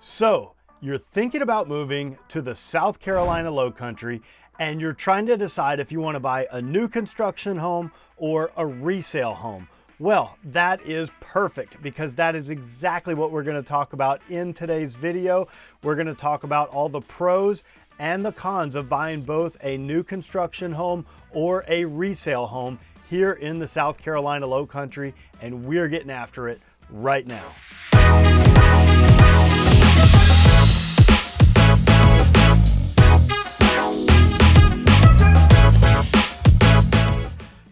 So, you're thinking about moving to the South Carolina Lowcountry and you're trying to decide if you want to buy a new construction home or a resale home. Well, that is perfect because that is exactly what we're going to talk about in today's video. We're going to talk about all the pros and the cons of buying both a new construction home or a resale home here in the South Carolina Lowcountry, and we're getting after it right now.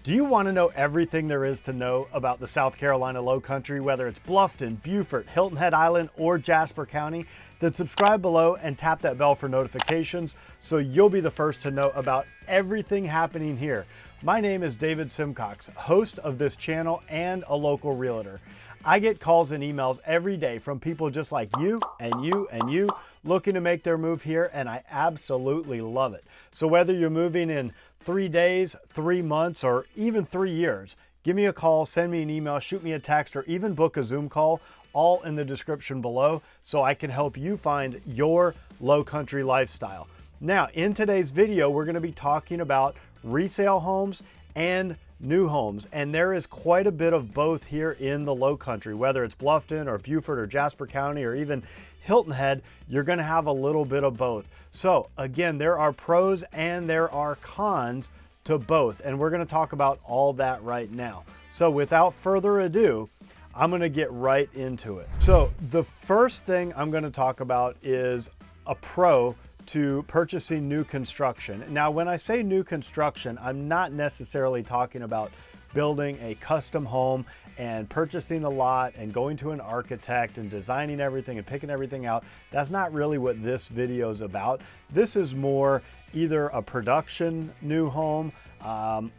Do you want to know everything there is to know about the South Carolina Lowcountry, whether it's Bluffton, Beaufort, Hilton Head Island, or Jasper County? Then subscribe below and tap that bell for notifications so you'll be the first to know about everything happening here. My name is David Simcox, host of this channel and a local realtor. I get calls and emails every day from people just like you and you and you looking to make their move here, and I absolutely love it. So whether you're moving in 3 days, 3 months, or even 3 years, give me a call, send me an email, shoot me a text, or even book a Zoom call, all in the description below, so I can help you find your Lowcountry lifestyle. Now, in today's video, we're going to be talking about resale homes and new homes, and there is quite a bit of both here in the Lowcountry. Whether it's Bluffton or Beaufort or Jasper County or even Hilton Head, you're going to have a little bit of both. So again, there are pros and there are cons to both, and we're going to talk about all that right now. So without further ado, I'm going to get right into it. So the first thing I'm going to talk about is a pro to purchasing new construction. Now, when I say new construction, I'm not necessarily talking about building a custom home and purchasing the lot and going to an architect and designing everything and picking everything out. That's not really what this video is about. This is more either a production new home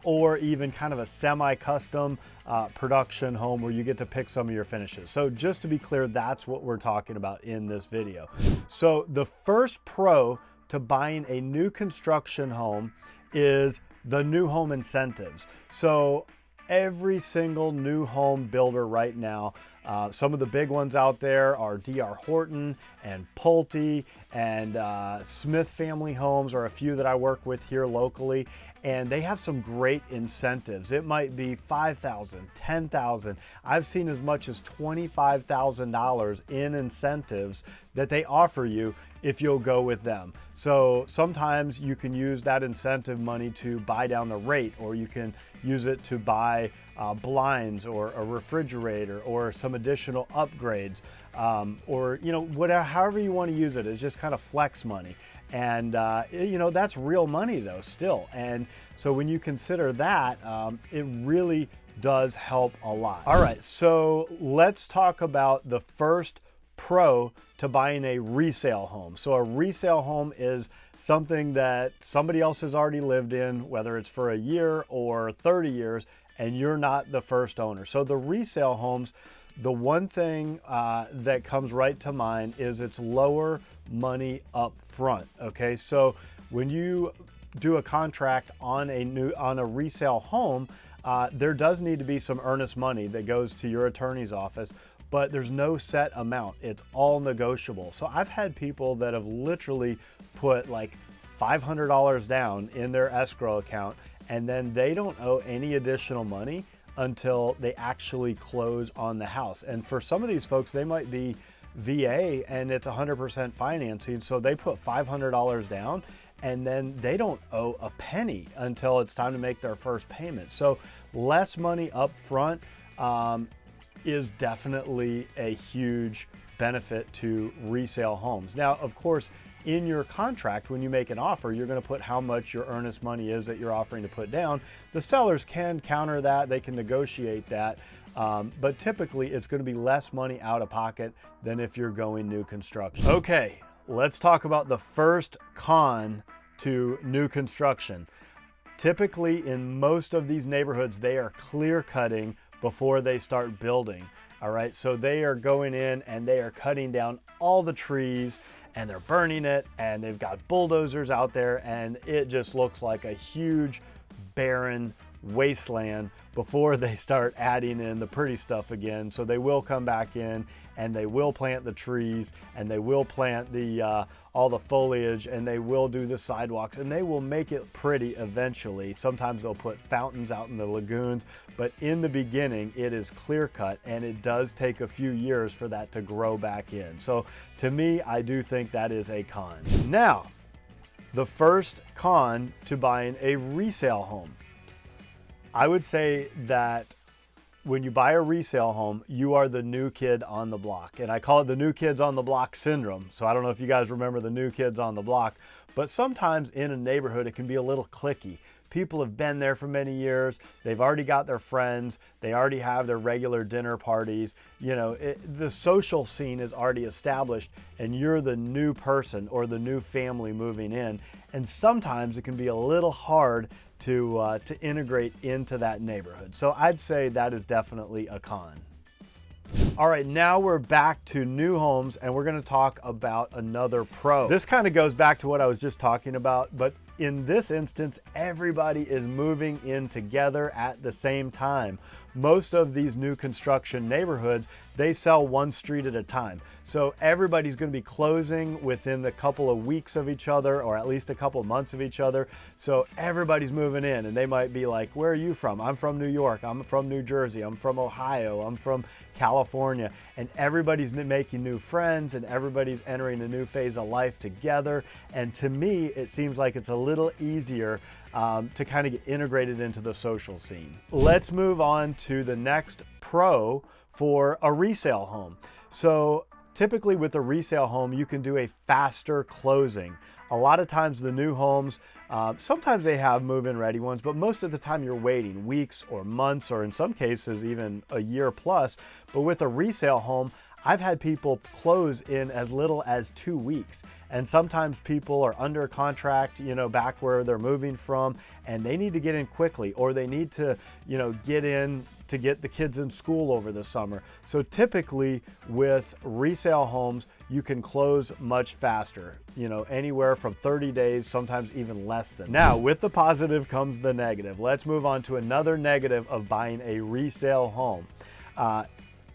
or even kind of a semi-custom production home where you get to pick some of your finishes. So just to be clear, that's what we're talking about in this video. So the first pro to buying a new construction home is the new home incentives. So every single new home builder right now, some of the big ones out there are D.R. Horton and Pulte and Smith Family Homes are a few that I work with here locally, and they have some great incentives. It might be $5,000, $10,000. I've seen as much as $25,000 in incentives that they offer you if you'll go with them. So sometimes you can use that incentive money to buy down the rate, or you can use it to buy blinds or a refrigerator or some additional upgrades, or whatever, however you want to use it. It's just kind of flex money. And that's real money though still. And so when you consider that, it really does help a lot. All right, so let's talk about the first pro to buying a resale home. So a resale home is something that somebody else has already lived in, whether it's for a year or 30 years, and you're not the first owner. So the resale homes, the one thing that comes right to mind is it's lower money up front. Okay, so when you do a contract on a resale home, there does need to be some earnest money that goes to your attorney's office, but there's no set amount. It's all negotiable. So I've had people that have literally put like $500 down in their escrow account, and then they don't owe any additional money until they actually close on the house. And for some of these folks, they might be VA and it's 100% financing. So they put $500 down and then they don't owe a penny until it's time to make their first payment. So less money up front is definitely a huge benefit to resale homes. Now, of course, in your contract, when you make an offer, you're going to put how much your earnest money is that you're offering to put down. The sellers can counter that, they can negotiate that, but typically it's going to be less money out of pocket than if you're going new construction. Okay, let's talk about the first con to new construction. Typically in most of these neighborhoods, they are clear cutting before they start building. All right, so they are going in and they are cutting down all the trees and they're burning it, and they've got bulldozers out there, and it just looks like a huge barren wasteland before they start adding in the pretty stuff again. So they will come back in and they will plant the trees and they will plant the all the foliage, and they will do the sidewalks, and they will make it pretty eventually. Sometimes they'll put fountains out in the lagoons, but in the beginning it is clear cut, and it does take a few years for that to grow back in. So to me, I do think that is a con. Now, the first con to buying a resale home. I would say that when you buy a resale home, you are the new kid on the block. And I call it the new kids on the block syndrome. So I don't know if you guys remember the new kids on the block, but sometimes in a neighborhood, it can be a little cliquey. People have been there for many years. They've already got their friends. They already have their regular dinner parties. You know, the social scene is already established, and you're the new person or the new family moving in. And sometimes it can be a little hard to integrate into that neighborhood. So I'd say that is definitely a con. All right, now we're back to new homes, and we're going to talk about another pro. This kind of goes back to what I was just talking about, but in this instance, everybody is moving in together at the same time. Most of these new construction neighborhoods, they sell one street at a time. So everybody's going to be closing within a couple of weeks of each other, or at least a couple of months of each other. So everybody's moving in, and they might be like, where are you from? I'm from New York. I'm from New Jersey. I'm from Ohio. I'm from California. And everybody's making new friends, and everybody's entering a new phase of life together. And to me, it seems like it's a little easier to kind of get integrated into the social scene. Let's move on to the next pro for a resale home. So typically with a resale home, you can do a faster closing. A lot of times the new homes, sometimes they have move-in ready ones, but most of the time you're waiting weeks or months, or in some cases even a year plus. But with a resale home, I've had people close in as little as 2 weeks. And sometimes people are under contract, you know, back where they're moving from, and they need to get in quickly, or they need to, you know, get in to get the kids in school over the summer. So typically with resale homes, you can close much faster, you know, anywhere from 30 days, sometimes even less than. Now, with the positive comes the negative. Let's move on to another negative of buying a resale home.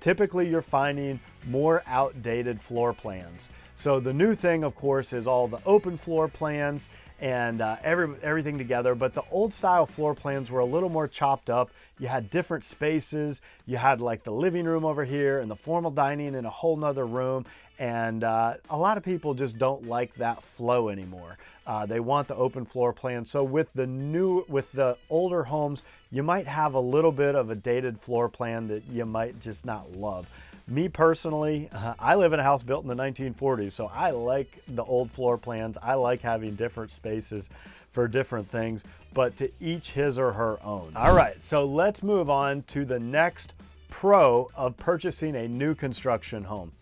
Typically you're finding more outdated floor plans. So the new thing, of course, is all the open floor plans and everything together, but the old style floor plans were a little more chopped up. You had different spaces. You had like the living room over here and the formal dining in a whole nother room. And a lot of people just don't like that flow anymore. They want the open floor plan. So with the older homes, you might have a little bit of a dated floor plan that you might just not love. Me personally, I live in a house built in the 1940s, so I like the old floor plans. I like having different spaces for different things, but to each his or her own. All right, so let's move on to the next pro of purchasing a new construction home.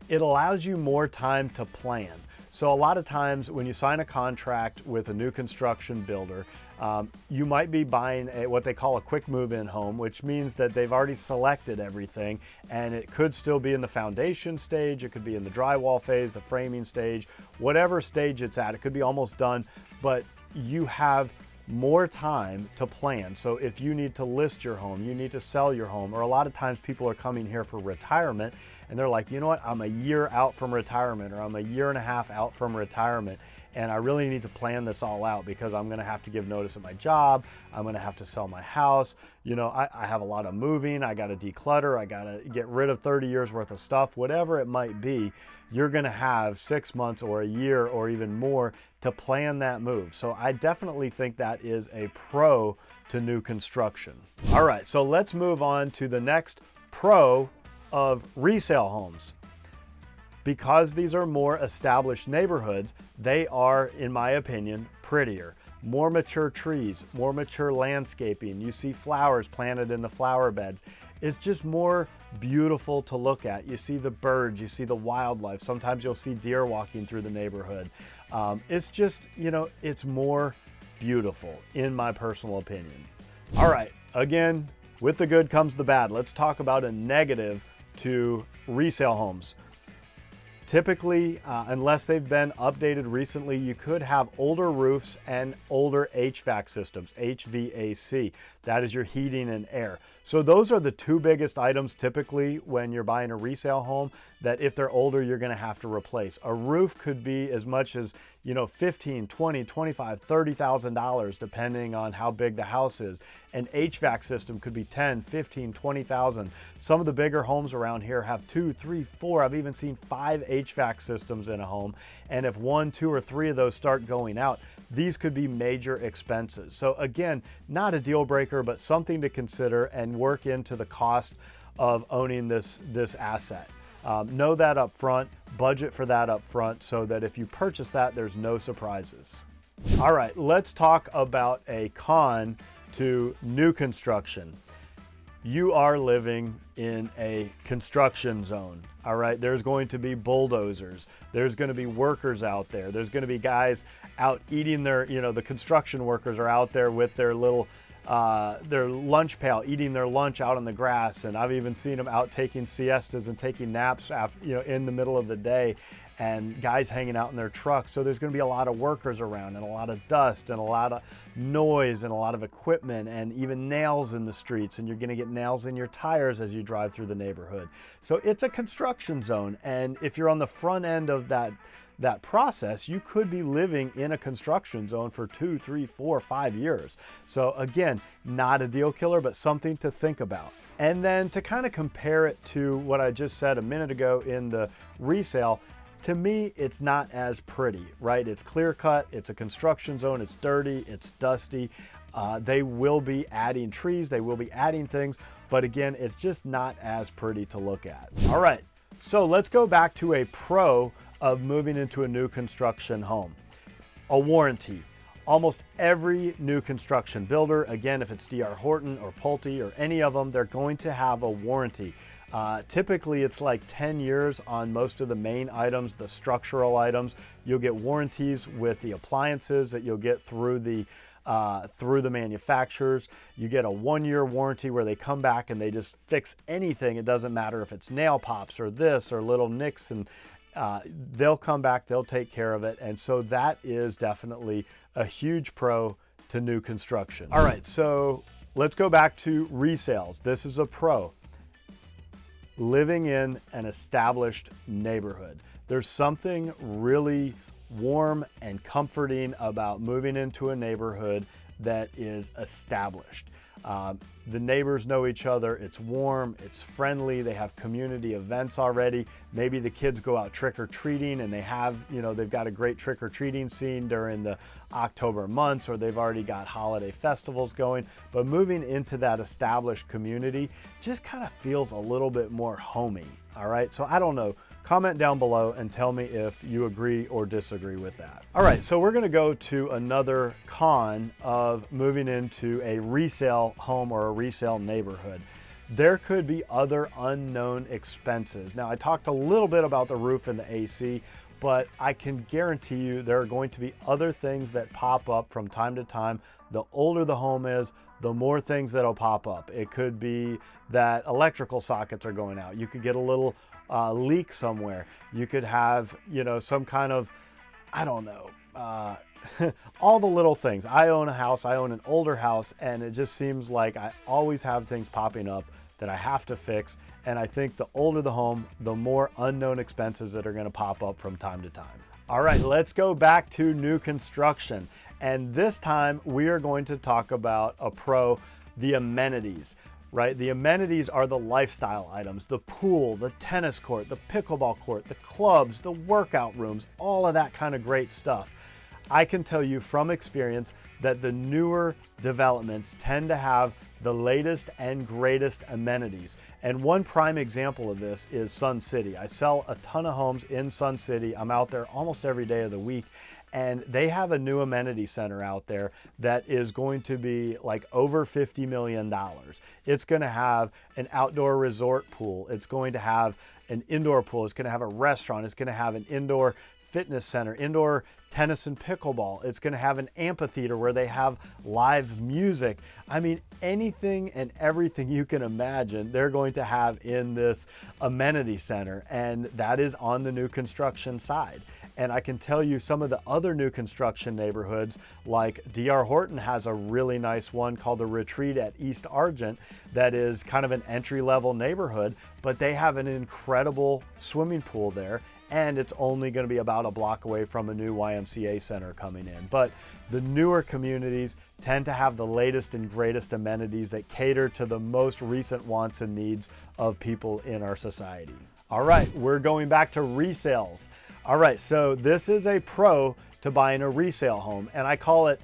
It allows you more time to plan. So a lot of times when you sign a contract with a new construction builder, you might be buying what they call a quick move-in home, which means that they've already selected everything, and it could still be in the foundation stage, it could be in the drywall phase, the framing stage, whatever stage it's at. It could be almost done, but you have more time to plan. So if you need to list your home, you need to sell your home, or a lot of times people are coming here for retirement and they're like, you know what, I'm a year out from retirement, or I'm a year and a half out from retirement, and I really need to plan this all out because I'm gonna have to give notice at my job, I'm gonna have to sell my house, you know, I have a lot of moving, I gotta declutter, I gotta get rid of 30 years worth of stuff, whatever it might be. You're gonna have 6 months or a year or even more to plan that move. So I definitely think that is a pro to new construction. All right, so let's move on to the next pro of resale homes. Because these are more established neighborhoods, they are, in my opinion, prettier. More mature trees, more mature landscaping. You see flowers planted in the flower beds. It's just more beautiful to look at. You see the birds, you see the wildlife. Sometimes you'll see deer walking through the neighborhood. It's just, you know, it's more beautiful, in my personal opinion. All right, again, with the good comes the bad. Let's talk about a negative to resale homes. Typically, unless they've been updated recently, you could have older roofs and older HVAC systems, HVAC. That is your heating and air. So those are the two biggest items typically when you're buying a resale home that if they're older, you're gonna have to replace. A roof could be as much as, you know, $15, $20, $25, $30,000 depending on how big the house is. An HVAC system could be 10, 15, 20,000. Some of the bigger homes around here have 2, 3, 4. I've even seen 5 HVAC systems in a home. And if 1, 2, or 3 of those start going out, these could be major expenses. So again, not a deal breaker, but something to consider and work into the cost of owning this asset. Know that up front, budget for that up front so that if you purchase that, there's no surprises. All right, let's talk about a con to new construction. You are living in a construction zone, all right? There's going to be bulldozers. There's going to be workers out there. There's going to be guys out eating their, you know, the construction workers are out there with their little, their lunch pail, eating their lunch out on the grass. And I've even seen them out taking siestas and taking naps after, you know, in the middle of the day, and guys hanging out in their trucks. So there's going to be a lot of workers around and a lot of dust and a lot of noise and a lot of equipment and even nails in the streets, and you're going to get nails in your tires as you drive through the neighborhood. So it's a construction zone, and if you're on the front end of that process, you could be living in a construction zone for 2, 3, 4, 5 years. So again, not a deal killer, but something to think about. And then to kind of compare it to what I just said a minute ago in the resale, to me, it's not as pretty, right? It's clear cut, it's a construction zone, it's dirty, it's dusty. They will be adding trees, they will be adding things, but again, it's just not as pretty to look at. All right, so let's go back to a pro of moving into a new construction home. A warranty. Almost every new construction builder, again, if it's D.R. Horton or Pulte or any of them, they're going to have a warranty. Typically it's like 10 years on most of the main items, the structural items. You'll get warranties with the appliances that you'll get through the manufacturers. You get a 1-year warranty where they come back and they just fix anything. It doesn't matter if it's nail pops or this or little nicks, and they'll come back, they'll take care of it. And so that is definitely a huge pro to new construction. All right, so let's go back to resales. This is a pro. Living in an established neighborhood. There's something really warm and comforting about moving into a neighborhood that is established. The neighbors know each other, it's warm, it's friendly, they have community events already. Maybe the kids go out trick-or-treating and they have, you know, they've got a great trick-or-treating scene during the October months, or they've already got holiday festivals going. But moving into that established community just kind of feels a little bit more homey, all right? So I don't know. Comment down below and tell me if you agree or disagree with that. All right, so we're gonna go to another con of moving into a resale home or a resale neighborhood. There could be other unknown expenses. Now, I talked a little bit about the roof and the AC, but I can guarantee you there are going to be other things that pop up from time to time. The older the home is, the more things that'll pop up. It could be that electrical sockets are going out. You could get a little leak somewhere. You could have, you know, some kind of, I don't know, all the little things. I own a house, I own an older house, and it just seems like I always have things popping up that I have to fix. And I think the older the home, the more unknown expenses that are going to pop up from time to time. All right, let's go back to new construction. And this time we are going to talk about a pro, the amenities. Right? The amenities are the lifestyle items, the pool, the tennis court, the pickleball court, the clubs, the workout rooms, all of that kind of great stuff. I can tell you from experience that the newer developments tend to have the latest and greatest amenities. And one prime example of this is Sun City. I sell a ton of homes in Sun City. I'm out there almost every day of the week. And they have a new amenity center out there that is going to be like over $50 million. It's going to have an outdoor resort pool. It's going to have an indoor pool. It's going to have a restaurant. It's going to have an indoor fitness center, indoor tennis and pickleball. It's going to have an amphitheater where they have live music. I mean, anything and everything you can imagine, they're going to have in this amenity center, and that is on the new construction side. And I can tell you some of the other new construction neighborhoods, like D.R. Horton has a really nice one called the Retreat at East Argent that is kind of an entry-level neighborhood, but they have an incredible swimming pool there, and it's only going to be about a block away from a new YMCA center coming in. But the newer communities tend to have the latest and greatest amenities that cater to the most recent wants and needs of people in our society. All right, we're going back to resales. All right, so this is a pro to buying a resale home, and I call it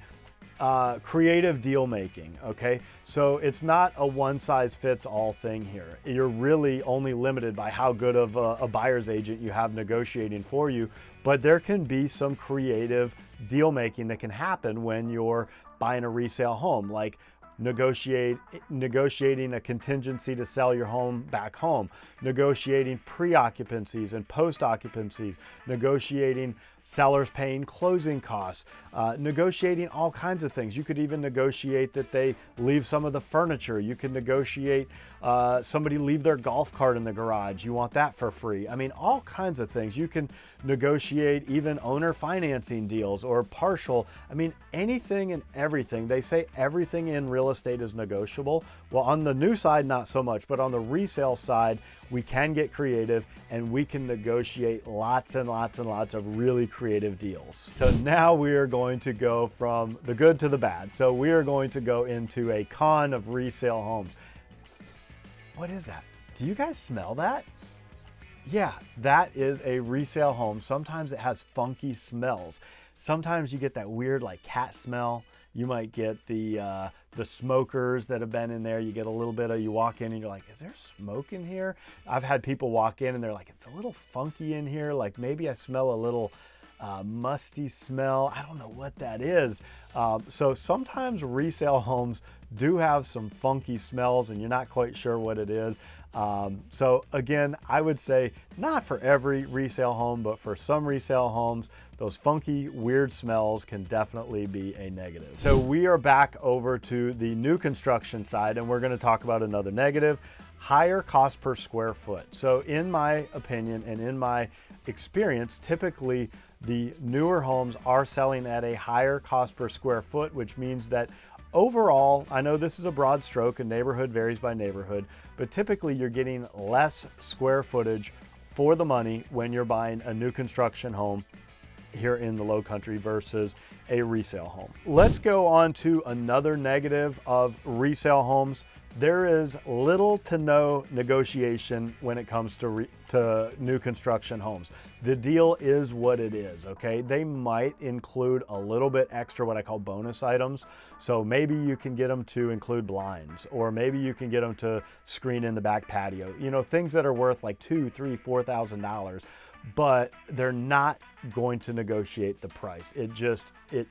creative deal making, okay? So it's not a one-size-fits-all thing here. You're really only limited by how good of a buyer's agent you have negotiating for you, but there can be some creative deal making that can happen when you're buying a resale home, like negotiating a contingency to sell your home back home, negotiating pre-occupancies and post-occupancies, negotiating sellers paying closing costs, negotiating all kinds of things. You could even negotiate that they leave some of the furniture. You can negotiate somebody leave their golf cart in the garage. You want that for free. I mean, all kinds of things. You can negotiate even owner financing deals or partial. I mean, anything and everything. They say everything in real estate is negotiable. Well, on the new side, not so much, but on the resale side, we can get creative and we can negotiate lots and lots and lots of really creative deals. So now we are going to go from the good to the bad. So we are going to go into a con of resale homes. What is that? Do you guys smell that? Yeah, that is a resale home. Sometimes it has funky smells. Sometimes you get that weird like cat smell. You might get the smokers that have been in there. You get a little bit of, you walk in and you're like, is there smoke in here? I've had people walk in and they're like, it's a little funky in here. Like maybe I smell a little musty smell. I don't know what that is. So sometimes resale homes do have some funky smells and you're not quite sure what it is. So again, I would say not for every resale home, but for some resale homes, those funky, weird smells can definitely be a negative. So we are back over to the new construction side and we're going to talk about another negative, higher cost per square foot. So in my opinion and in my experience, typically the newer homes are selling at a higher cost per square foot, which means that overall, I know this is a broad stroke and neighborhood varies by neighborhood, but typically you're getting less square footage for the money when you're buying a new construction home here in the Lowcountry versus a resale home. Let's go on to another negative of resale homes. There is little to no negotiation when it comes to new construction homes. The deal is what it is, okay? They might include a little bit extra, what I call bonus items. So maybe you can get them to include blinds, or maybe you can get them to screen in the back patio. You know, things that are worth like $2,000, $3,000, $4,000. But they're not going to negotiate the price. It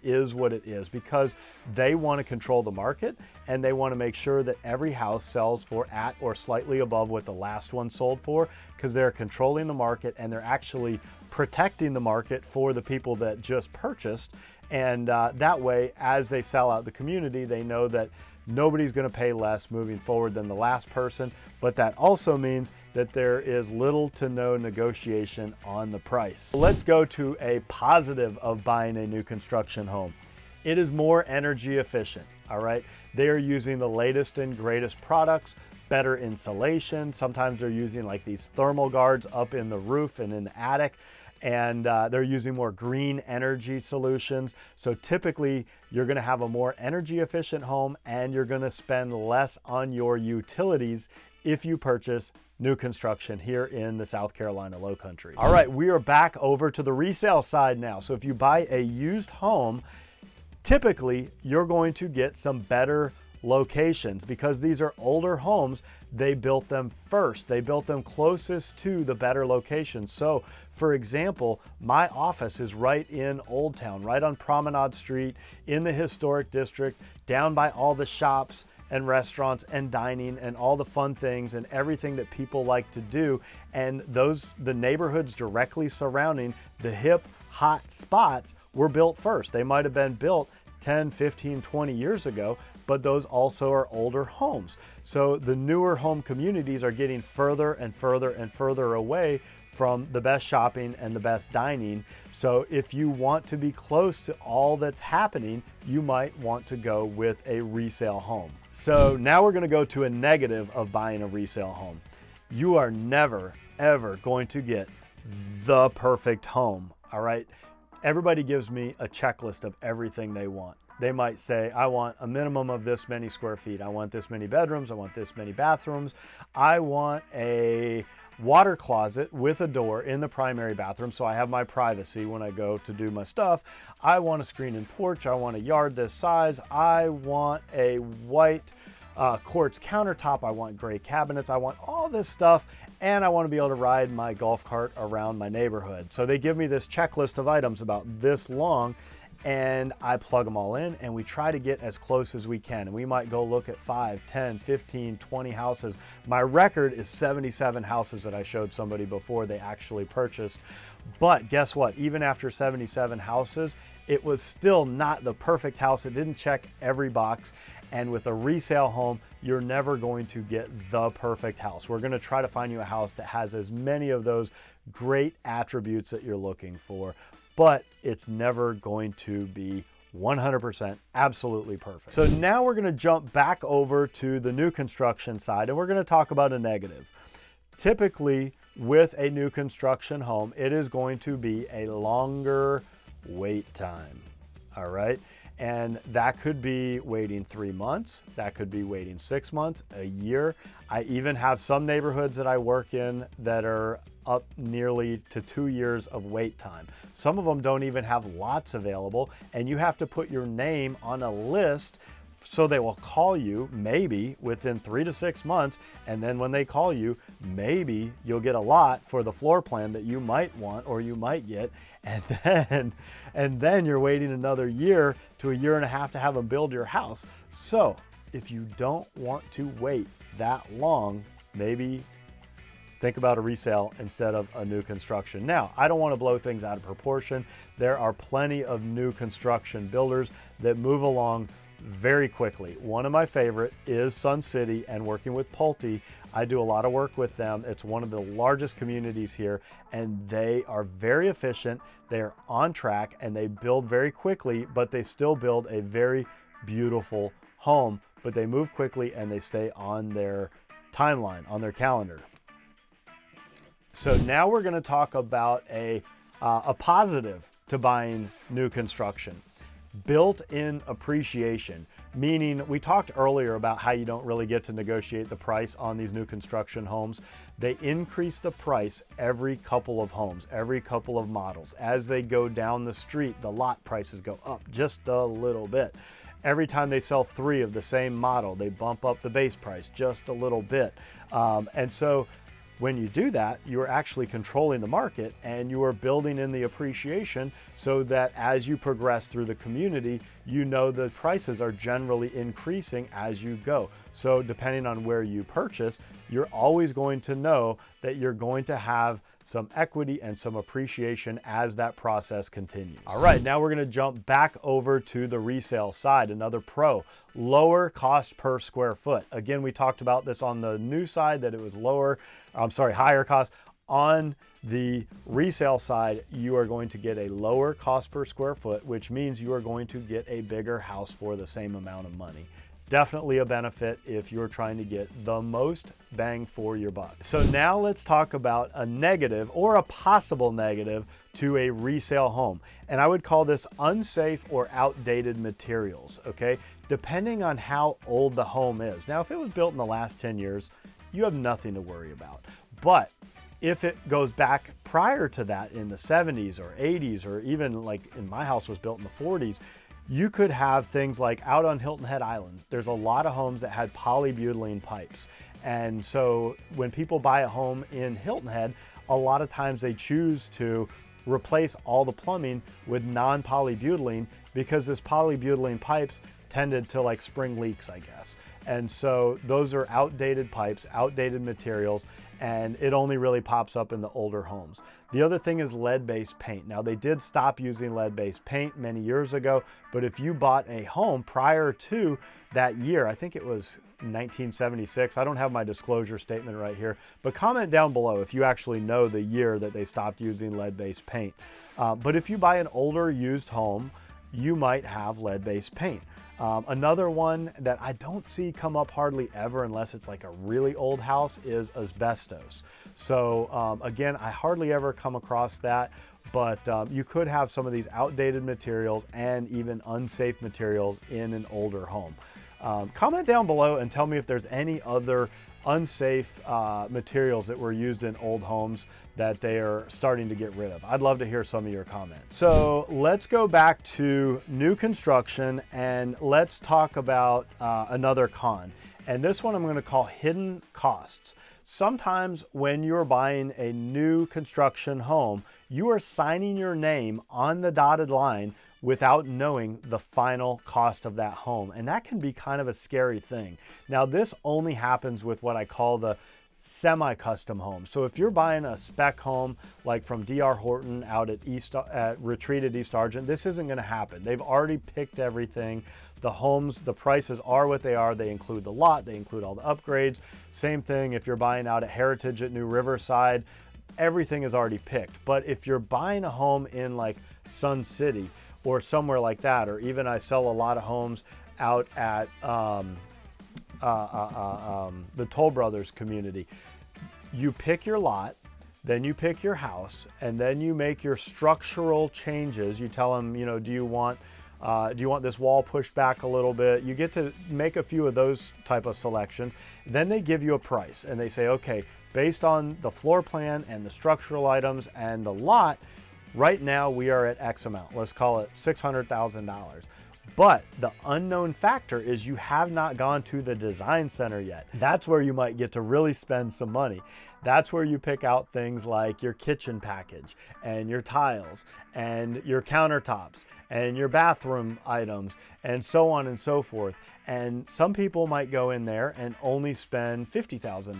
is what it is because they want to control the market and they want to make sure that every house sells for at or slightly above what the last one sold for, because they're controlling the market and they're actually protecting the market for the people that just purchased. And that way, as they sell out the community, they know that nobody's going to pay less moving forward than the last person, but that also means that there is little to no negotiation on the price. Let's go to a positive of buying a new construction home. It is more energy efficient, all right? They are using the latest and greatest products, better insulation. Sometimes they're using like these thermal guards up in the roof and in the attic. And they're using more green energy solutions. So typically you're gonna have a more energy efficient home and you're gonna spend less on your utilities if you purchase new construction here in the South Carolina Lowcountry. All right, we are back over to the resale side now. So if you buy a used home, typically you're going to get some better locations because these are older homes. They built them first. They built them closest to the better locations. So for example, my office is right in Old Town, right on Promenade Street in the historic district, down by all the shops and restaurants and dining and all the fun things and everything that people like to do. And the neighborhoods directly surrounding the hip, hot spots were built first. They might have been built 10, 15, 20 years ago, but those also are older homes. So the newer home communities are getting further and further and further away from the best shopping and the best dining. So if you want to be close to all that's happening, you might want to go with a resale home. So now we're going to go to a negative of buying a resale home. You are never, ever going to get the perfect home, all right? Everybody gives me a checklist of everything they want. They might say, I want a minimum of this many square feet. I want this many bedrooms. I want this many bathrooms. I want a water closet with a door in the primary bathroom so I have my privacy when I go to do my stuff. I want a screen-in porch. I want a yard this size. I want a white quartz countertop. I want gray cabinets. I want all this stuff, and I want to be able to ride my golf cart around my neighborhood. So they give me this checklist of items about this long, and I plug them all in, and we try to get as close as we can. And we might go look at 5, 10, 15, 20 houses. My record is 77 houses that I showed somebody before they actually purchased. But guess what? Even after 77 houses, it was still not the perfect house. It didn't check every box. And with a resale home, you're never going to get the perfect house. We're going to try to find you a house that has as many of those great attributes that you're looking for, but it's never going to be 100% absolutely perfect. So now we're going to jump back over to the new construction side, and we're going to talk about a negative. Typically, with a new construction home, it is going to be a longer wait time, all right? And that could be waiting 3 months, that could be waiting 6 months, a year. I even have some neighborhoods that I work in that are up nearly to 2 years of wait time. Some of them don't even have lots available, and you have to put your name on a list so they will call you maybe within 3 to 6 months, and then when they call you, maybe you'll get a lot for the floor plan that you might want or you might get, and then you're waiting another year to a year and a half to have them build your house. So if you don't want to wait that long, maybe think about a resale instead of a new construction. Now, I don't want to blow things out of proportion. There are plenty of new construction builders that move along very quickly. One of my favorite is Sun City, and working with Pulte, I do a lot of work with them. It's one of the largest communities here, and they are very efficient. They're on track, and they build very quickly, but they still build a very beautiful home, but they move quickly and they stay on their timeline, on their calendar. So now we're going to talk about a positive to buying new construction. Built-in appreciation, meaning we talked earlier about how you don't really get to negotiate the price on these new construction homes. They increase the price every couple of homes, every couple of models. As they go down the street, the lot prices go up just a little bit. Every time they sell 3 of the same model, they bump up the base price just a little bit. And so when you do that, you're actually controlling the market, and you are building in the appreciation so that as you progress through the community, you know the prices are generally increasing as you go. So depending on where you purchase, you're always going to know that you're going to have some equity and some appreciation as that process continues. All right, now we're going to jump back over to the resale side. Another pro, lower cost per square foot. Again, we talked about this on the new side that it was higher cost. On the resale side, you are going to get a lower cost per square foot, which means you are going to get a bigger house for the same amount of money. Definitely a benefit if you're trying to get the most bang for your buck. So now let's talk about a negative or a possible negative to a resale home. And I would call this unsafe or outdated materials, okay? Depending on how old the home is. Now, if it was built in the last 10 years, you have nothing to worry about. But if it goes back prior to that in the 70s or 80s, or even like in my house was built in the 40s, you could have things like out on Hilton Head Island. There's a lot of homes that had polybutylene pipes. And so when people buy a home in Hilton Head, a lot of times they choose to replace all the plumbing with non-polybutylene because this polybutylene pipes tended to like spring leaks, I guess. And so those are outdated pipes, outdated materials, and it only really pops up in the older homes. The other thing is lead-based paint. Now, they did stop using lead-based paint many years ago, but if you bought a home prior to that year, I think it was 1976. I don't have my disclosure statement right here, but comment down below if you actually know the year that they stopped using lead-based paint. But if you buy an older used home, you might have lead-based paint. Another one that I don't see come up hardly ever unless it's like a really old house is asbestos. So again, I hardly ever come across that, but you could have some of these outdated materials and even unsafe materials in an older home. Comment down below and tell me if there's any other unsafe materials that were used in old homes that they are starting to get rid of. I'd love to hear some of your comments. So let's go back to new construction and let's talk about another con. And this one I'm going to call hidden costs. Sometimes when you're buying a new construction home, you are signing your name on the dotted line without knowing the final cost of that home. And that can be kind of a scary thing. Now, this only happens with what I call the semi-custom home. So if you're buying a spec home like from D.R. Horton out at Retreat at East Argent, this isn't going to happen. They've already picked everything. The homes, the prices are what they are. They include the lot, they include all the upgrades. Same thing if you're buying out at Heritage at New Riverside, everything is already picked. But if you're buying a home in like Sun City or somewhere like that, or even I sell a lot of homes out at the Toll Brothers community, you pick your lot, then you pick your house, and then you make your structural changes. You tell them, you know, do you want this wall pushed back a little bit? You get to make a few of those type of selections. Then they give you a price and they say, okay, based on the floor plan and the structural items and the lot, right now we are at X amount. Let's call it $600,000. But the unknown factor is you have not gone to the design center yet. That's where you might get to really spend some money. That's where you pick out things like your kitchen package and your tiles and your countertops and your bathroom items and so on and so forth. And some people might go in there and only spend $50,000.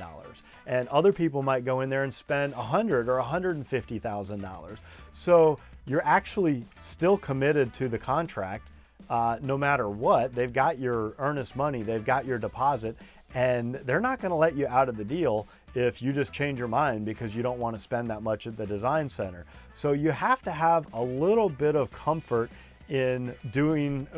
And other people might go in there and spend $100,000 or $150,000. So you're actually still committed to the contract. No matter what, they've got your earnest money, they've got your deposit, and they're not going to let you out of the deal if you just change your mind because you don't want to spend that much at the design center. So you have to have a little bit of comfort in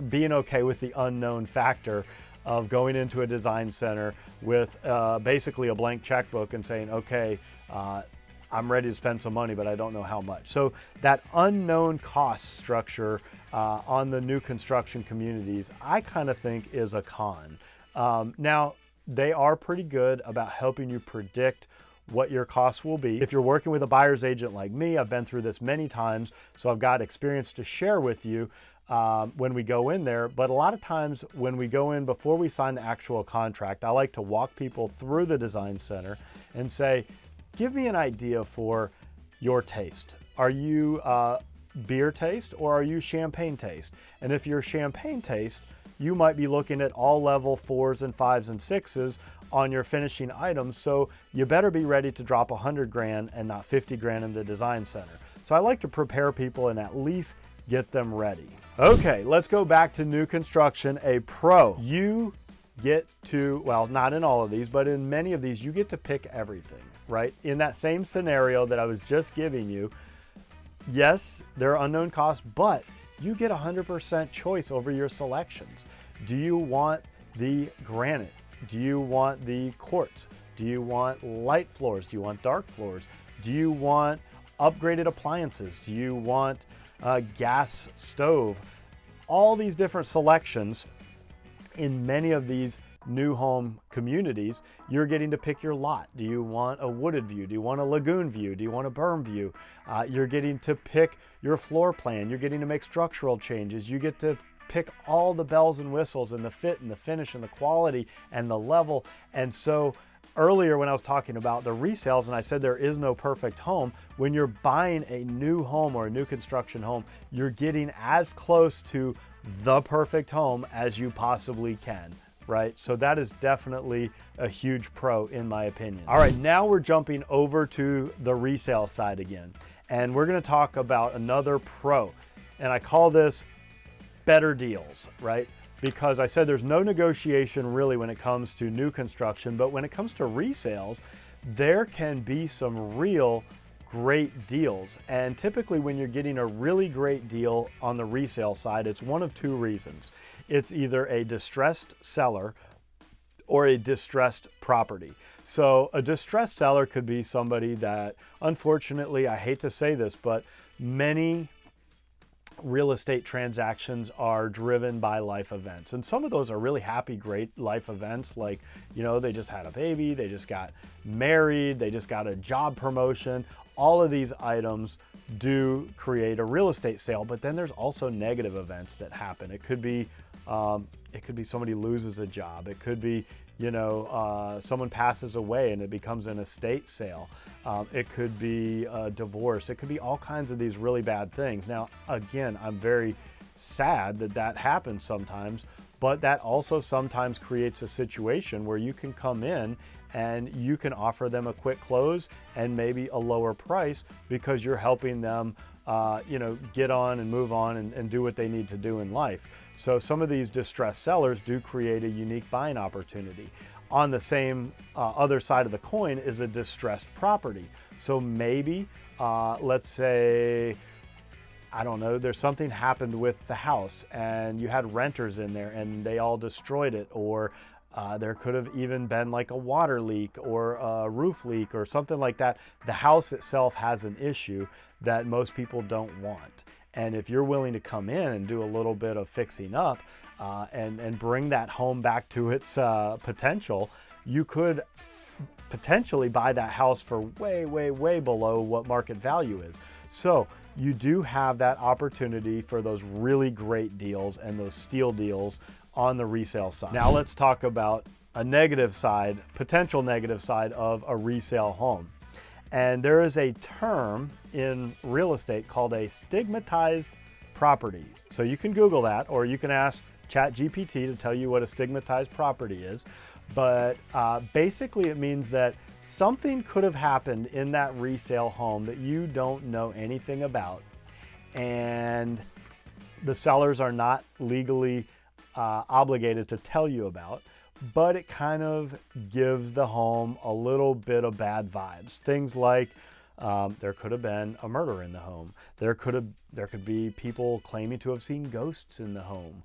being okay with the unknown factor of going into a design center with basically a blank checkbook and saying, okay, I'm ready to spend some money, but I don't know how much. So that unknown cost structure on the new construction communities, I kind of think is a con. Now, they are pretty good about helping you predict what your costs will be. If you're working with a buyer's agent like me, I've been through this many times, so I've got experience to share with you when we go in there. But a lot of times when we go in before we sign the actual contract, I like to walk people through the design center and say, give me an idea for your taste. Are you beer taste or are you champagne taste? And if you're champagne taste, you might be looking at all level 4s and 5s and 6s on your finishing items. So you better be ready to drop $100,000 and not $50,000 in the design center. So I like to prepare people and at least get them ready. Okay, let's go back to new construction. A pro, you get to, well, not in all of these, but in many of these, you get to pick everything, right? In that same scenario that I was just giving you, yes, there are unknown costs, but you get 100% choice over your selections. Do you want the granite? Do you want the quartz? Do you want light floors? Do you want dark floors? Do you want upgraded appliances? Do you want a gas stove? All these different selections in many of these new home communities, you're getting to pick your lot. Do you want a wooded view? Do you want a lagoon view? Do you want a berm view? You're getting to pick your floor plan. You're getting to make structural changes. You get to pick all the bells and whistles and the fit and the finish and the quality and the level. And so earlier when I was talking about the resales and I said there is no perfect home, when you're buying a new home or a new construction home, you're getting as close to the perfect home as you possibly can, right? So that is definitely a huge pro in my opinion. All right, now we're jumping over to the resale side again. And we're gonna talk about another pro. And I call this better deals, right? Because I said there's no negotiation really when it comes to new construction, but when it comes to resales, there can be some real great deals. And typically when you're getting a really great deal on the resale side, it's one of two reasons. It's either a distressed seller or a distressed property. So a distressed seller could be somebody that, unfortunately, I hate to say this, but many real estate transactions are driven by life events. And some of those are really happy, great life events. Like, you know, they just had a baby, they just got married, they just got a job promotion. All of these items do create a real estate sale, but then there's also negative events that happen. It could be somebody loses a job. It could be, you know, someone passes away and it becomes an estate sale. It could be a divorce. It could be all kinds of these really bad things. Now, again, I'm very sad that that happens sometimes, but that also sometimes creates a situation where you can come in and you can offer them a quick close and maybe a lower price because you're helping them, you know, get on and move on and do what they need to do in life. So some of these distressed sellers do create a unique buying opportunity. On the same other side of the coin is a distressed property. So maybe, let's say, I don't know, there's something happened with the house and you had renters in there and they all destroyed it, or there could have even been like a water leak or a roof leak or something like that. The house itself has an issue that most people don't want. And if you're willing to come in and do a little bit of fixing up and bring that home back to its potential, you could potentially buy that house for way, way, way below what market value is. So you do have that opportunity for those really great deals and those steal deals on the resale side. Now let's talk about a negative side, potential negative side of a resale home. And there is a term in real estate called a stigmatized property. So you can Google that, or you can ask ChatGPT to tell you what a stigmatized property is. But basically it means that something could have happened in that resale home that you don't know anything about, and the sellers are not legally obligated to tell you about, but it kind of gives the home a little bit of bad vibes. Things like there could have been a murder in the home. There could be people claiming to have seen ghosts in the home.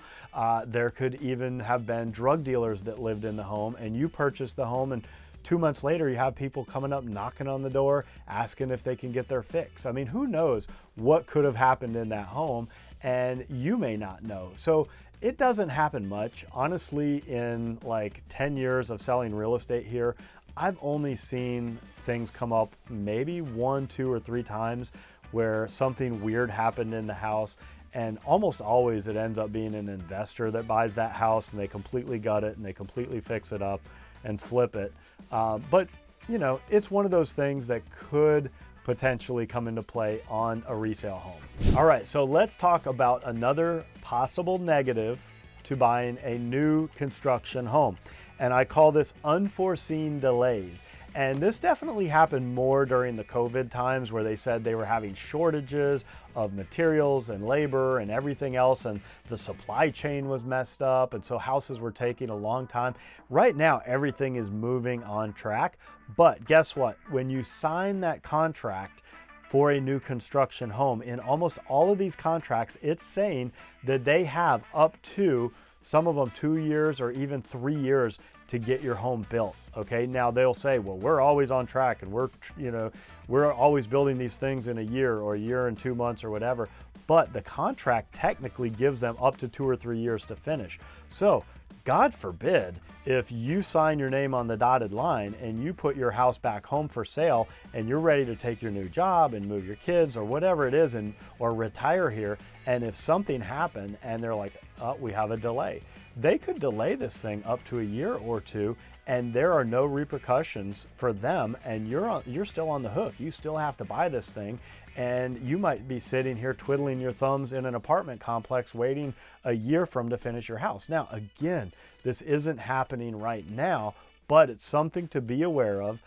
There could even have been drug dealers that lived in the home, and you purchased the home, and 2 months later you have people coming up knocking on the door asking if they can get their fix. I mean, who knows what could have happened in that home, and you may not know. So it doesn't happen much. Honestly, in like 10 years of selling real estate here, I've only seen things come up maybe 1, 2, or 3 times where something weird happened in the house, and almost always it ends up being an investor that buys that house and they completely gut it and they completely fix it up and flip it. But you know, it's one of those things that could potentially come into play on a resale home. All right, so let's talk about another possible negative to buying a new construction home. And I call this unforeseen delays. And this definitely happened more during the COVID times, where they said they were having shortages of materials and labor and everything else, and the supply chain was messed up, and so houses were taking a long time. Right now, everything is moving on track, but guess what? When you sign that contract for a new construction home, in almost all of these contracts, it's saying that they have up to, some of them 2 years or even 3 years to get your home built. Okay, now they'll say, well, we're always on track and we're always building these things in a year or a year and 2 months or whatever, but the contract technically gives them up to 2 or 3 years to finish. So God forbid if you sign your name on the dotted line and you put your house back home for sale and you're ready to take your new job and move your kids or whatever it is, or retire here, and if something happened and they're like, oh, we have a delay, they could delay this thing up to a year or 2, and there are no repercussions for them, and you're still on the hook. You still have to buy this thing, and you might be sitting here twiddling your thumbs in an apartment complex waiting a year from to finish your house. Now, again, this isn't happening right now, but it's something to be aware of.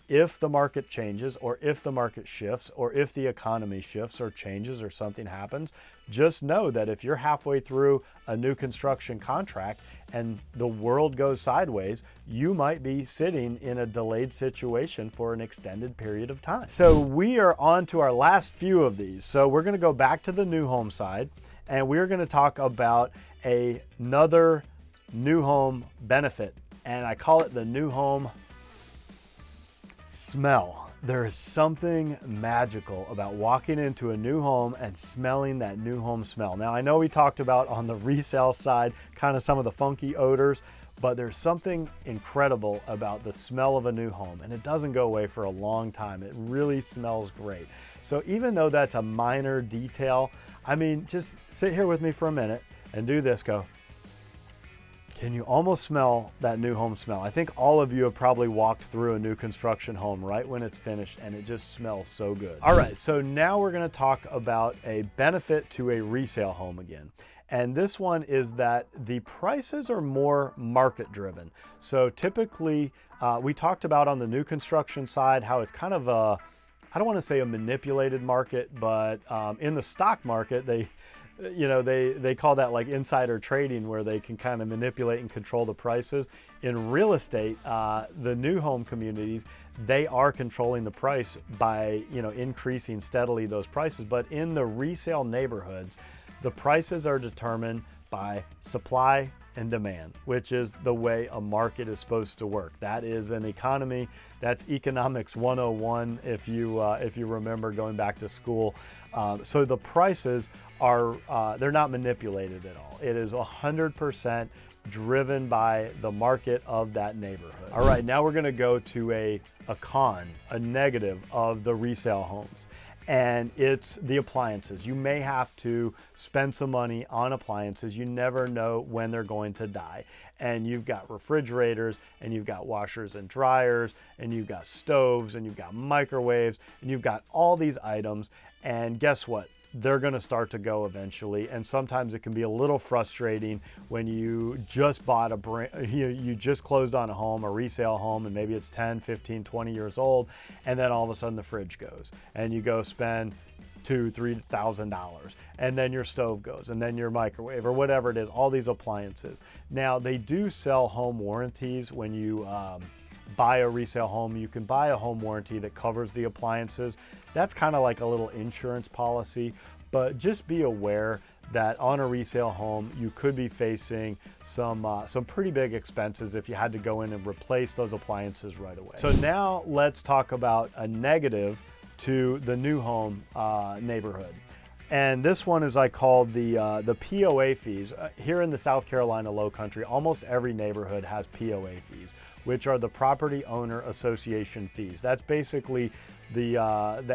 If the market changes, or if the market shifts, or if the economy shifts or changes or something happens, just know that if you're halfway through a new construction contract and the world goes sideways, you might be sitting in a delayed situation for an extended period of time. So we are on to our last few of these. So we're going to go back to the new home side, and we're going to talk about another new home benefit, and I call it the new home smell. There is something magical about walking into a new home and smelling that new home smell. Now, I know we talked about on the resale side kind of some of the funky odors, but there's something incredible about the smell of a new home, and it doesn't go away for a long time. It really smells great. So even though that's a minor detail, I mean, just sit here with me for a minute and do this. Go. Can you almost smell that new home smell? I think all of you have probably walked through a new construction home right when it's finished, and it just smells so good. All right, so now we're gonna talk about a benefit to a resale home again. And this one is that the prices are more market driven. So typically, we talked about on the new construction side how it's kind of a, I don't wanna say a manipulated market, but in the stock market, they call that like insider trading, where they can kind of manipulate and control the prices. In real estate, the new home communities, they are controlling the price by, increasing steadily those prices. But in the resale neighborhoods, the prices are determined by supply and demand, which is the way a market is supposed to work. That is an economy. That's economics 101 if you remember going back to school. So the prices are they're not manipulated at all. It is 100% driven by the market of that neighborhood. All right, now we're going to go to a negative of the resale homes. And it's the appliances. You may have to spend some money on appliances. You never know when they're going to die. And you've got refrigerators, and you've got washers and dryers, and you've got stoves, and you've got microwaves, and you've got all these items. And guess what? They're going to start to go eventually, and sometimes it can be a little frustrating when you just bought you just closed on a home, a resale home, and maybe it's 10, 15, 20 years old, and then all of a sudden the fridge goes, and you go spend $2,000-$3,000, and then your stove goes, and then your microwave, or whatever it is, all these appliances. Now, they do sell home warranties when you buy a resale home. You can buy a home warranty that covers the appliances. That's kind of like a little insurance policy, but just be aware that on a resale home, you could be facing some pretty big expenses if you had to go in and replace those appliances right away. So now let's talk about a negative to the new home neighborhood. And this one is I call the POA fees. Here in the South Carolina Lowcountry, almost every neighborhood has POA fees, which are the Property Owner Association fees. That's basically the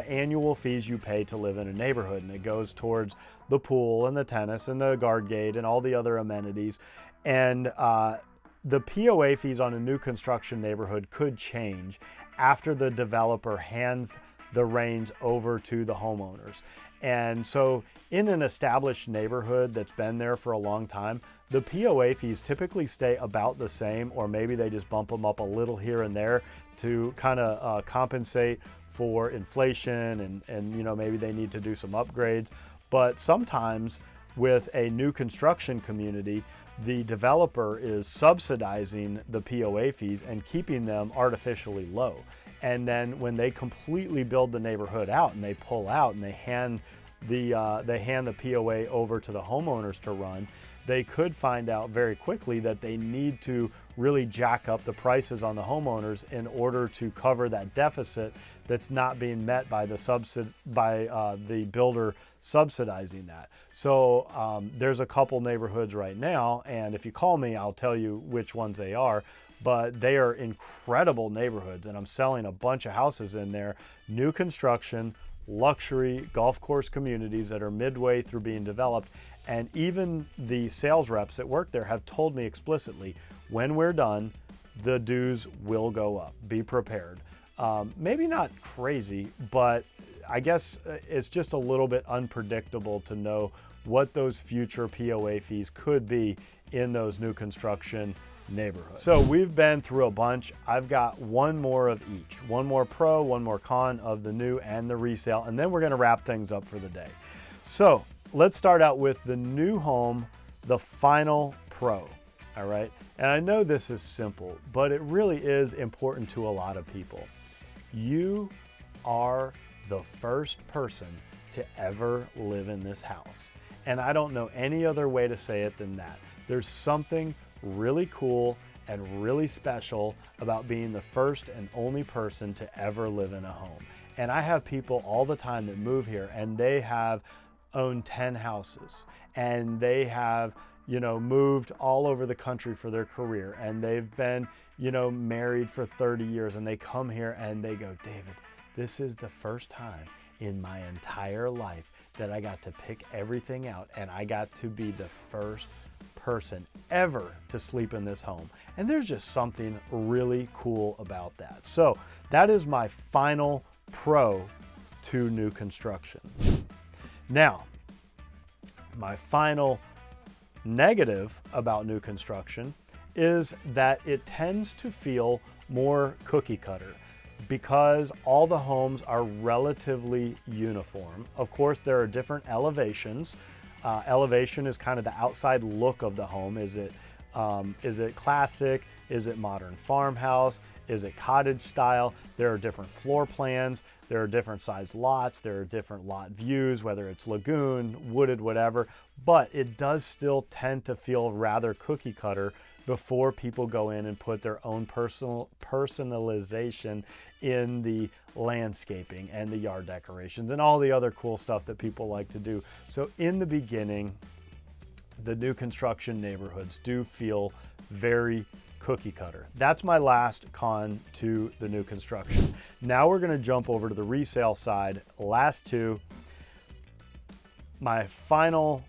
annual fees you pay to live in a neighborhood, and it goes towards the pool and the tennis and the guard gate and all the other amenities. And the POA fees on a new construction neighborhood could change after the developer hands the reins over to the homeowners. And so in an established neighborhood that's been there for a long time, the POA fees typically stay about the same, or maybe they just bump them up a little here and there to kind of compensate for inflation, and maybe they need to do some upgrades. But sometimes with a new construction community, the developer is subsidizing the POA fees and keeping them artificially low. And then when they completely build the neighborhood out and they pull out and they hand the POA over to the homeowners to run, they could find out very quickly that they need to really jack up the prices on the homeowners in order to cover that deficit that's not being met by the builder subsidizing that. So there's a couple neighborhoods right now, and if you call me, I'll tell you which ones they are. But they are incredible neighborhoods, and I'm selling a bunch of houses in there. New construction, luxury golf course communities that are midway through being developed. And even the sales reps that work there have told me explicitly, when we're done, the dues will go up. Be prepared. maybe not crazy, but I guess it's just a little bit unpredictable to know what those future POA fees could be in those new construction neighborhoods. So we've been through a bunch. I've got one more of each, one more pro, one more con of the new and the resale, and then we're gonna wrap things up for the day. So let's start out with the new home, the final pro, all right? And I know this is simple, but it really is important to a lot of people. You are the first person to ever live in this house. And I don't know any other way to say it than that. There's something really cool and really special about being the first and only person to ever live in a home. And I have people all the time that move here and they have owned 10 houses and they have, you know, moved all over the country for their career, and they've been, you know, married for 30 years, and they come here and they go, David, this is the first time in my entire life that I got to pick everything out and I got to be the first person ever to sleep in this home. And there's just something really cool about that. So that is my final pro to new construction. Now, my final negative about new construction is that it tends to feel more cookie cutter because all the homes are relatively uniform. Of course, there are different elevations. Elevation is kind of the outside look of the home. Is it classic? Is it modern farmhouse? Is it cottage style? There are different floor plans. There are different size lots. There are different lot views, whether it's lagoon, wooded, whatever. But it does still tend to feel rather cookie cutter before people go in and put their own personalization in the landscaping and the yard decorations and all the other cool stuff that people like to do. So in the beginning, the new construction neighborhoods do feel very cookie cutter. That's my last con to the new construction. Now we're gonna jump over to the resale side. Last two, my final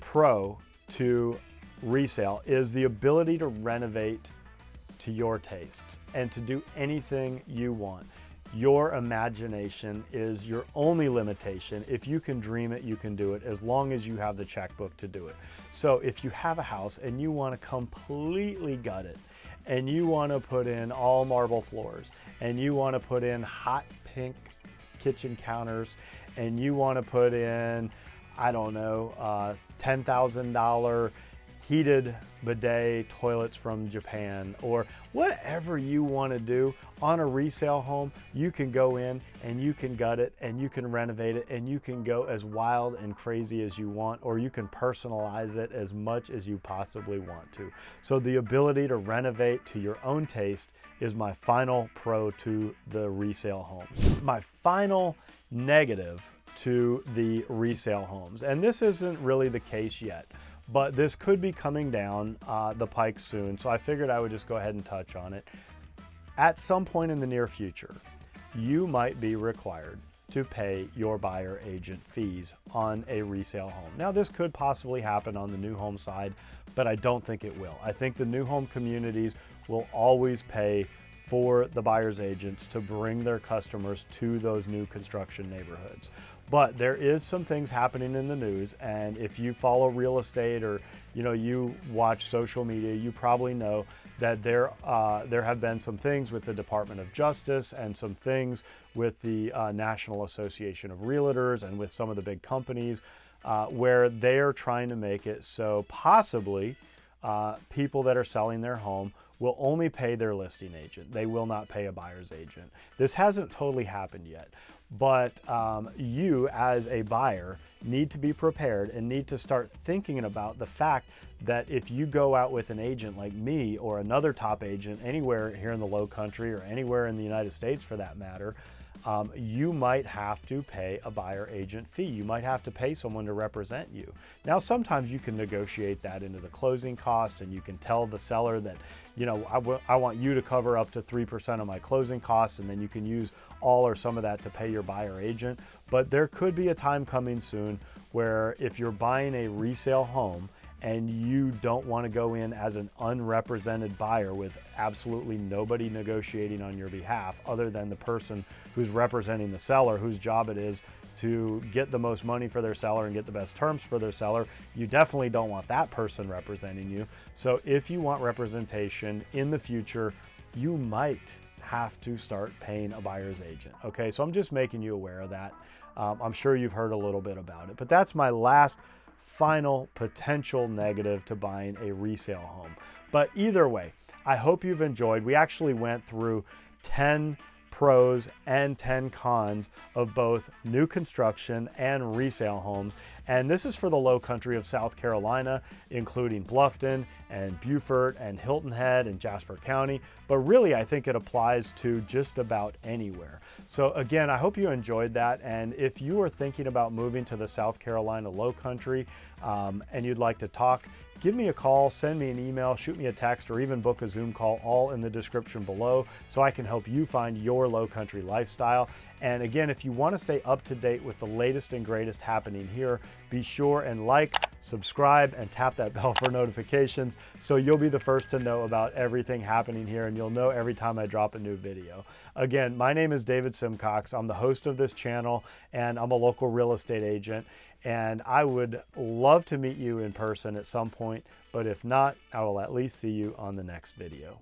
pro to resale is the ability to renovate to your tastes and to do anything you want. Your imagination is your only limitation. If you can dream it, you can do it, as long as you have the checkbook to do it. So if you have a house and you want to completely gut it, and you want to put in all marble floors, and you want to put in hot pink kitchen counters, and you want to put in, I don't know, $10,000 heated bidet toilets from Japan, or whatever you want to do on a resale home, you can go in and you can gut it and you can renovate it and you can go as wild and crazy as you want, or you can personalize it as much as you possibly want to. So the ability to renovate to your own taste is my final pro to the resale homes. My final negative to the resale homes, and this isn't really the case yet, but this could be coming down the pike soon, so I figured I would just go ahead and touch on it. At some point in the near future, you might be required to pay your buyer agent fees on a resale home. Now, this could possibly happen on the new home side, but I don't think it will. I think the new home communities will always pay for the buyer's agents to bring their customers to those new construction neighborhoods. But there is some things happening in the news, and if you follow real estate or you watch social media, you probably know that there have been some things with the Department of Justice and some things with the National Association of Realtors and with some of the big companies where they are trying to make it so possibly people that are selling their home will only pay their listing agent. They will not pay a buyer's agent. This hasn't totally happened yet, but you as a buyer need to be prepared and need to start thinking about the fact that if you go out with an agent like me or another top agent anywhere here in the Lowcountry or anywhere in the United States for that matter, you might have to pay a buyer agent fee. You might have to pay someone to represent you. Now, sometimes you can negotiate that into the closing cost, and you can tell the seller that, I want you to cover up to 3% of my closing costs, and then you can use all or some of that to pay your buyer agent. But there could be a time coming soon where if you're buying a resale home and you don't want to go in as an unrepresented buyer with absolutely nobody negotiating on your behalf other than the person who's representing the seller, whose job it is to get the most money for their seller and get the best terms for their seller, you definitely don't want that person representing you. So if you want representation in the future, you might have to start paying a buyer's agent. Okay, so I'm just making you aware of that. I'm sure you've heard a little bit about it, but that's my last final potential negative to buying a resale home. But either way, I hope you've enjoyed. We actually went through 10 pros and 10 cons of both new construction and resale homes. And this is for the Lowcountry of South Carolina, including Bluffton and Beaufort and Hilton Head and Jasper County. But really, I think it applies to just about anywhere. So again, I hope you enjoyed that. And if you are thinking about moving to the South Carolina Lowcountry and you'd like to talk, give me a call, send me an email, shoot me a text, or even book a Zoom call, all in the description below, so I can help you find your Lowcountry lifestyle. And again, if you want to stay up to date with the latest and greatest happening here, be sure and like, subscribe, and tap that bell for notifications so you'll be the first to know about everything happening here, and you'll know every time I drop a new video. Again, my name is David Simcox. I'm the host of this channel, and I'm a local real estate agent. And I would love to meet you in person at some point, but if not, I will at least see you on the next video.